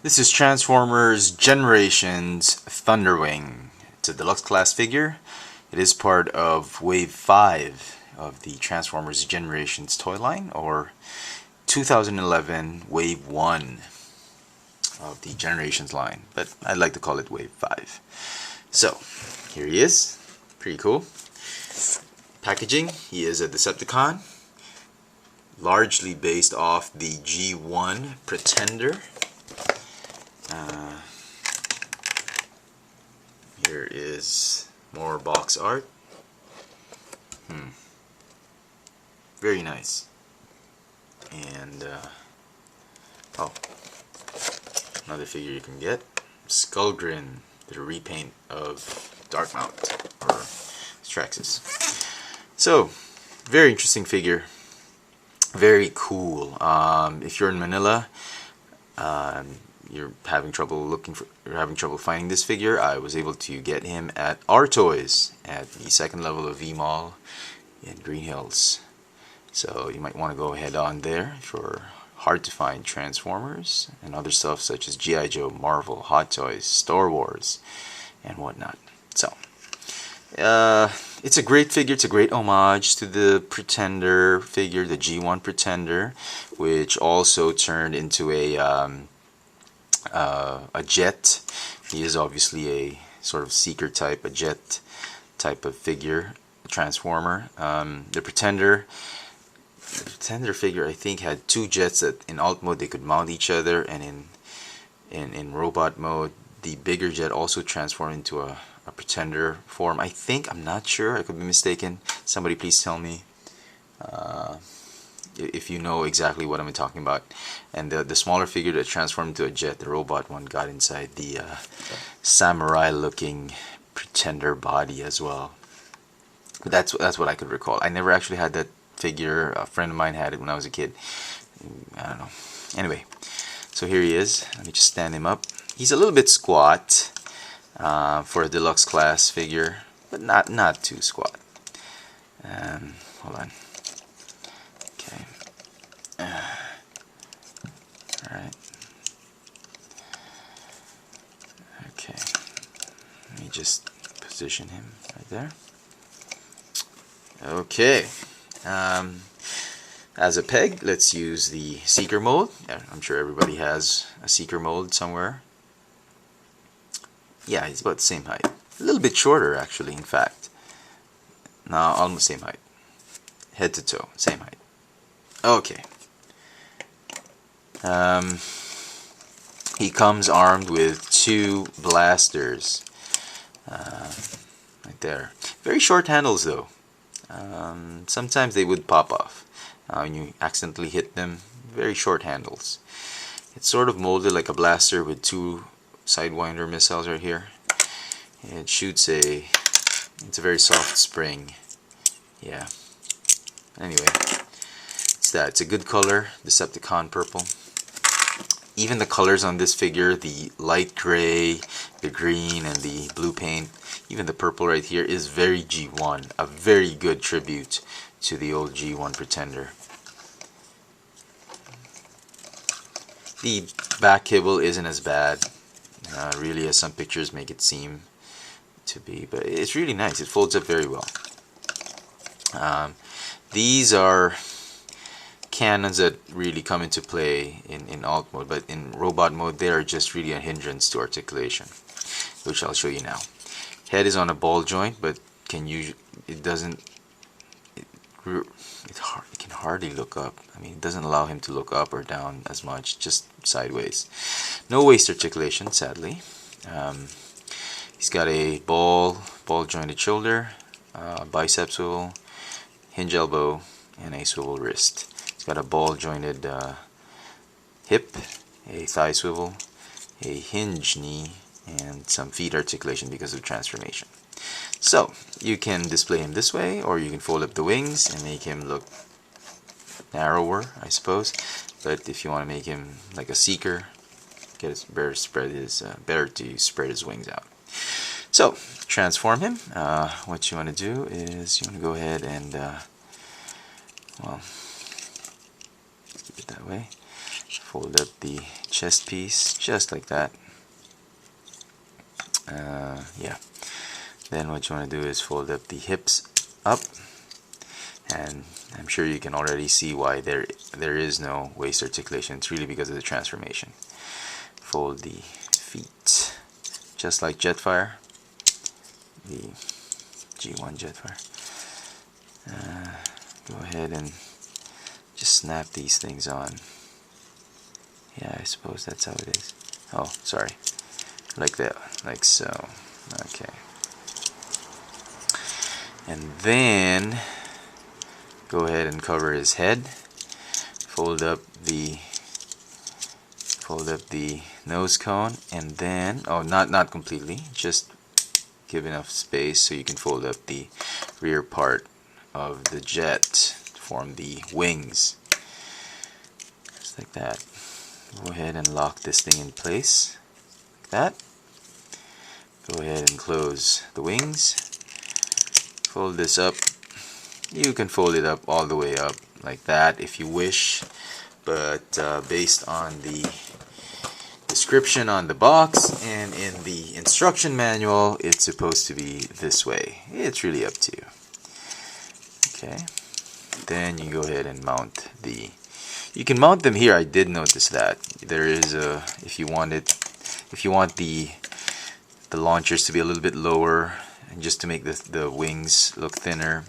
This is Transformers Generations Thunderwing. It's a deluxe class figure. It is part of Wave 5 of the Transformers Generations toy line, or 2011 Wave 1 of the Generations line, but I'd like to call it Wave 5. So, here he is. Pretty cool. Packaging, he is a Decepticon, largely based off the G1 Pretender. Here is more box art. Very nice. And oh, another figure you can get, Skullgrin, the repaint of Darkmount or Straxus. So, very interesting figure. Very cool. If you're in Manila, you're having trouble finding this figure, I was able to get him at our Toys at the second level of V-Mall in Green Hills. So you might want to go ahead on there for hard to find Transformers and other stuff such as GIJoe, Marvel, Hot Toys, Star Wars, and whatnot. So it's a great figure. It's a great homage to the Pretender figure, the G1 Pretender, which also turned into a jet. He is obviously a sort of seeker type, a jet type of figure, Transformer. The Pretender figure, I think, had two jets that in alt mode they could mount each other, and in robot mode the bigger jet also transformed into a Pretender form. I think, I'm not sure, I could be mistaken. Somebody please tell me if you know exactly what I'm talking about. And the smaller figure that transformed into a jet, the robot one, got inside the samurai looking Pretender body as well. But that's what I could recall. I never actually had that figure. A friend of mine had it when I was a kid. I don't know. Anyway, so here he is. Let me just stand him up. He's a little bit squat for a deluxe class figure, but not too squat. Hold on. Okay. Alright. Okay. Let me just position him right there. Okay. As a peg, let's use the Seeker mode. I'm sure everybody has a Seeker mode somewhere. Yeah, he's about the same height. A little bit shorter, actually, in fact. No, almost same height. Head to toe, same height. Okay. He comes armed with two blasters. Right there. Very short handles, though. Sometimes they would pop off when you accidentally hit them. Very short handles. It's sort of molded like a blaster with two Sidewinder missiles right here. It shoots it's a very soft spring. Yeah. Anyway, it's a good color, Decepticon purple. Even the colors on this figure, the light gray, the green, and the blue paint, even the purple right here is very G1, a very good tribute to the old G1 Pretender. The back kibble isn't as bad, really, as some pictures make it seem to be, but it's really nice. It folds up very well. These are cannons that really come into play in alt mode, but in robot mode they are just really a hindrance to articulation, which I'll show you now. Head is on a ball joint, but it can hardly look up. I mean, it doesn't allow him to look up or down as much, just sideways. No waist articulation, sadly. He's got a ball jointed shoulder, bicep swivel, hinge elbow, and a swivel wrist. It's got a ball jointed hip, a thigh swivel, a hinge knee, and some feet articulation because of transformation. So you can display him this way, or you can fold up the wings and make him look narrower, I suppose. But if you want to make him like a seeker, better to spread his wings out. So transform him. What you want to do is you want to go ahead and well, keep it that way. Fold up the chest piece just like that. Yeah. Then what you want to do is fold up the hips up, and I'm sure you can already see why there is no waist articulation. It's really because of the transformation. Fold the feet just like Jetfire, the G1 Jetfire. Go ahead and just snap these things on. Yeah, I suppose that's how it is. Oh, sorry. Like that, like so. Okay. And then go ahead and cover his head. Fold up the nose cone, and then not completely, just give enough space so you can fold up the rear part of the jet to form the wings. Just like that. Go ahead and lock this thing in place like that. Go ahead and close the wings. Fold this up. You can fold it up all the way up like that if you wish, but based on the description on the box and in the instruction manual, it's supposed to be this way. It's really up to you. Okay, then you go ahead and mount the, you can mount them here. I did notice that there is a, if you want the launchers to be a little bit lower and just to make the wings look thinner,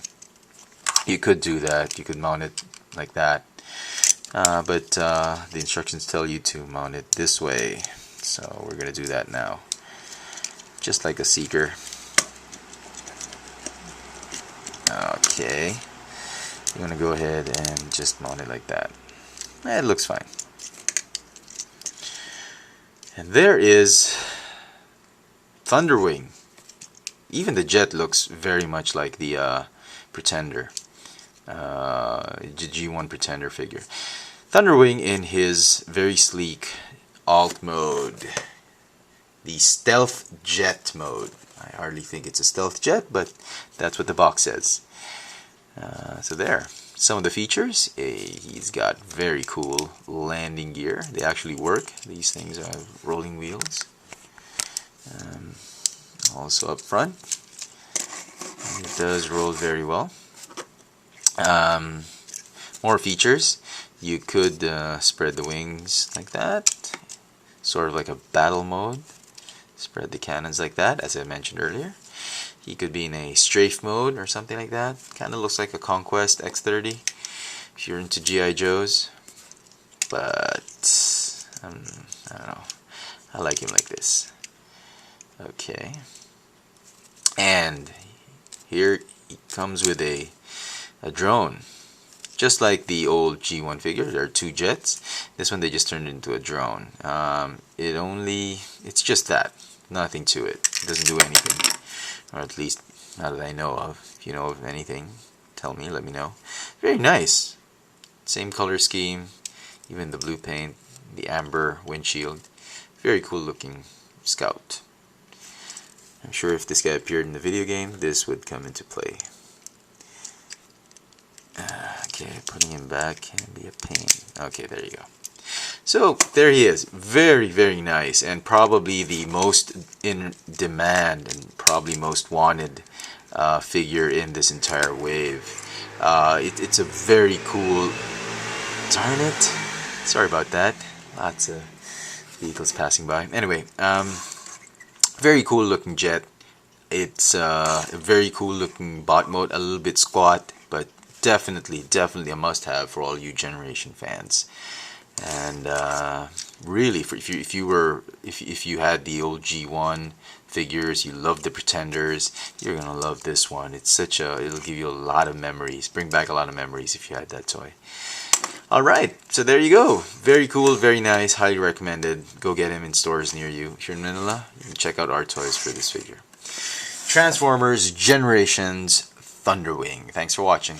you could do that. You could mount it like that, but the instructions tell you to mount it this way, so we're gonna do that now, just like a seeker. Okay, you're gonna go ahead and just mount it like that. It looks fine. And there is Thunderwing. Even the jet looks very much like the Pretender, G1 Pretender figure. Thunderwing in his very sleek alt mode, the stealth jet mode. I hardly think it's a stealth jet, but that's what the box says. So there, some of the features. He's got very cool landing gear. They actually work. These things are rolling wheels. Also up front, it does roll very well. More features. You could spread the wings like that, sort of like a battle mode. Spread the cannons like that, as I mentioned earlier. He could be in a strafe mode or something like that. Kind of looks like a Conquest X30 if you're into GIJoes. But I don't know. I like him like this. Okay. And here he comes with a drone. Just like the old G1 figure, there are two jets. This one they just turned into a drone. It's just that. Nothing to it. It doesn't do anything. Or at least not that I know of. If you know of anything, tell me, let me know. Very nice. Same color scheme. Even the blue paint, the amber windshield. Very cool looking Scout. I'm sure if this guy appeared in the video game, this would come into play. Okay, putting him back can be a pain. Okay, there you go. So there he is. Very, very nice, and probably the most in demand and probably most wanted figure in this entire wave. It's a very cool. Darn it! Sorry about that. Lots of vehicles passing by. Anyway, very cool looking jet. It's a very cool looking bot mode. A little bit squat, but definitely a must-have for all you Generation fans. And really, if you had the old G1 figures, you love the Pretenders, you're gonna love this one. It's it'll give you a lot of memories, bring back a lot of memories if you had that toy. Alright, so there you go. Very cool, very nice, highly recommended. Go get him in stores near you. If you're in Manila, you can check out our toys for this figure. Transformers Generations Thunderwing. Thanks for watching.